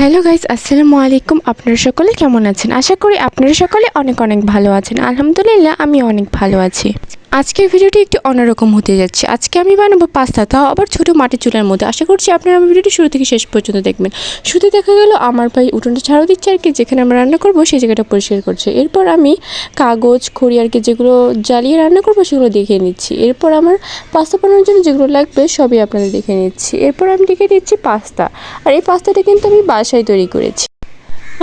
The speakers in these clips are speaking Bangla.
হ্যালো গাইস, আসসালামু আলাইকুম। আপনারা সকলে কেমন আছেন? আশা করি আপনারা সকলে অনেক অনেক ভালো আছেন। আলহামদুলিল্লাহ, আমি অনেক ভালো আছি। আজকের ভিডিওটি একটু অন্যরকম হতে যাচ্ছে। আজকে আমি বানাবো পাস্তা, তাও আবার ছোটো মাটির চুলার মধ্যে। আশা করছি আপনারা আমার ভিডিওটি শুরু থেকে শেষ পর্যন্ত দেখবেন। শুরুতে দেখা গেল আমার ভাই উঠোনটা ঝাড়ু দিচ্ছে আর কি, যেখানে আমরা রান্না করবো সেই জায়গাটা পরিষ্কার করছে। এরপর আমি কাগজ খড়ি আর কি যেগুলো জ্বালিয়ে রান্না করবো সেগুলো দেখে নিচ্ছি। এরপর আমার পাস্তা বানানোর জন্য যেগুলো লাগবে সবই আপনাদের দেখে নিচ্ছি। এরপর আমি দেখে দিচ্ছি পাস্তা। আর এই পাস্তাটা কিন্তু আমি বাসায় তৈরি করেছি।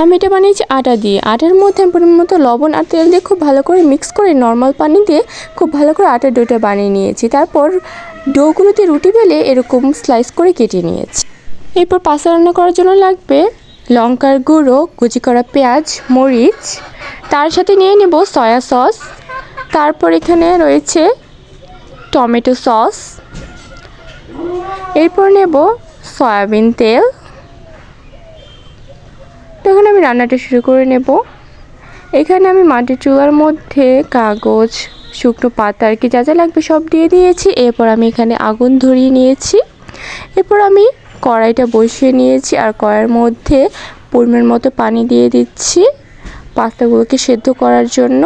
আমি এটা বানিয়েছি আটা দিয়ে। আটার মধ্যে আমি পরিমাণ মতো লবণ আর তেল দিয়ে খুব ভালো করে মিক্স করে নর্মাল পানি দিয়ে খুব ভালো করে আটার ডোটা বানিয়ে নিয়েছি। তারপর ডোগুলোতে রুটি বেলে এরকম স্লাইস করে কেটে নিয়েছি। এরপর পাস্তা রান্না করার জন্য লাগবে লঙ্কার গুঁড়ো, কুচি করা পেঁয়াজ, মরিচ, তার সাথে নিয়ে নেব সয়া সস। তারপর এখানে রয়েছে টমেটো সস। এরপর নেব সয়াবিন তেল। তখন আমি রান্নাটা শুরু করে নেব। এখানে আমি মাটির চুলার মধ্যে কাগজ, শুকনো পাতা আর কি যা যা লাগবে সব দিয়ে দিয়েছি। এরপর আমি এখানে আগুন ধরিয়ে নিয়েছি। এরপর আমি কড়াইটা বসিয়ে নিয়েছি আর কড়াইয়ের মধ্যে পরিমাণ মতো পানি দিয়ে দিচ্ছি পাস্তাগুলোকে সেদ্ধ করার জন্য।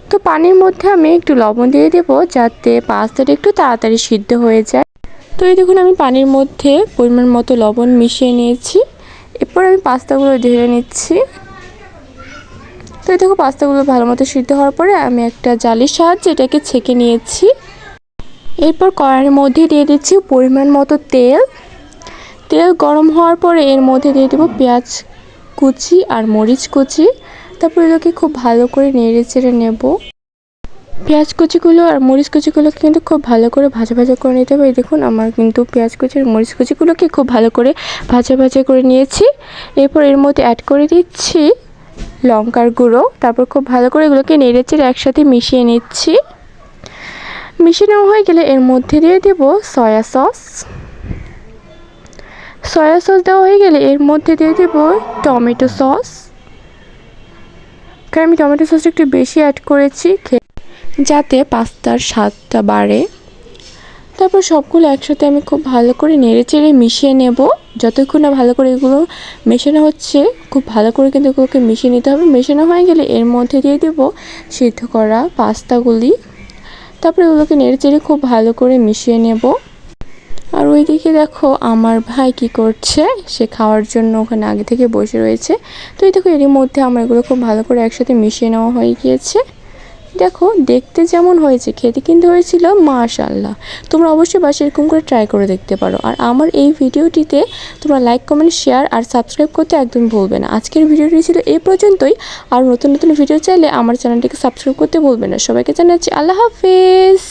তো পানির মধ্যে আমি একটু লবণ দিয়ে দেবো যাতে পাস্তাটা একটু তাড়াতাড়ি সিদ্ধ হয়ে যায়। তো এই দেখুন আমি পানির মধ্যে পরিমাণ মতো লবণ মিশিয়ে নিয়েছি। এরপর আমি পাস্তাগুলো ঢেলে নিচ্ছি। তো এই দেখো পাস্তাগুলো ভালো মতো সিদ্ধ হওয়ার পরে আমি একটা জালির সাহায্যে এটাকে ছেঁকে নিয়েছি। এরপর কড়াইয়ের মধ্যে দিয়ে দিচ্ছি পরিমাণ মতো তেল। তেল গরম হওয়ার পরে এর মধ্যে দিয়ে দেবো পেঁয়াজ কুচি আর মরিচ কুচি। তারপর এগুলোকে খুব ভালো করে নেড়ে চেড়ে নেব। পেঁয়াজ কুচিগুলো আর মরিচ কুচিগুলোকে কিন্তু খুব ভালো করে ভাজা ভাজা করে নিতে হবে। দেখুন আমার কিন্তু পেঁয়াজ কুচি আর মরিচ কুচিগুলোকে খুব ভালো করে ভাজা ভাজা করে নিয়েছি। এরপর এর মধ্যে অ্যাড করে দিচ্ছি লঙ্কার গুঁড়ো। তারপর খুব ভালো করে এগুলোকে নেড়ে চেড়ে একসাথে মিশিয়ে নিচ্ছি। মিশিয়ে নেওয়া হয়ে গেলে এর মধ্যে দিয়ে দেব সয়া সস। সয়া সস দেওয়া হয়ে গেলে এর মধ্যে দিয়ে দেব টমেটো সস। কারণ আমি টমেটো সসটা একটু বেশি অ্যাড করেছি যাতে পাস্তার স্বাদটা বাড়ে। তারপর সবগুলো একসাথে আমি খুব ভালো করে নেড়ে চেড়ে মিশিয়ে নেব। যতক্ষণ না ভালো করে এগুলো মেশানো হচ্ছে খুব ভালো করে কিন্তু এগুলোকে মিশিয়ে নিতে হবে। মেশানো হয়ে গেলে এর মধ্যে দিয়ে দেব সিদ্ধ করা পাস্তাগুলি। তারপর এগুলোকে নেড়ে চেড়ে খুব ভালো করে মিশিয়ে নেব। আর ওইদিকে দেখো আমার ভাই কি করছে, সে খাওয়ার জন্য ওখানে আগে থেকে বসে রয়েছে। তো এই দেখো এরই মধ্যে আমার এগুলো খুব ভালো করে একসাথে মিশিয়ে নেওয়া হয়ে গিয়েছে। দেখো দেখতে যেমন হয়েছে খেতে কিন্তু হয়েছিল মাশাআল্লাহ। তোমরা অবশ্যই বাসায় এরকম করে ট্রাই করে দেখতে পারো। আর আমার এই ভিডিওটিতে তোমরা লাইক, কমেন্ট, শেয়ার আর সাবস্ক্রাইব করতে একদম ভুলবে না। আজকের ভিডিওটি ছিল এই পর্যন্তই। আর নতুন নতুন ভিডিও চাইলে আমার চ্যানেলটিকে সাবস্ক্রাইব করতে ভুলবে না। সবাইকে জানাচ্ছি আল্লাহ হাফেজ।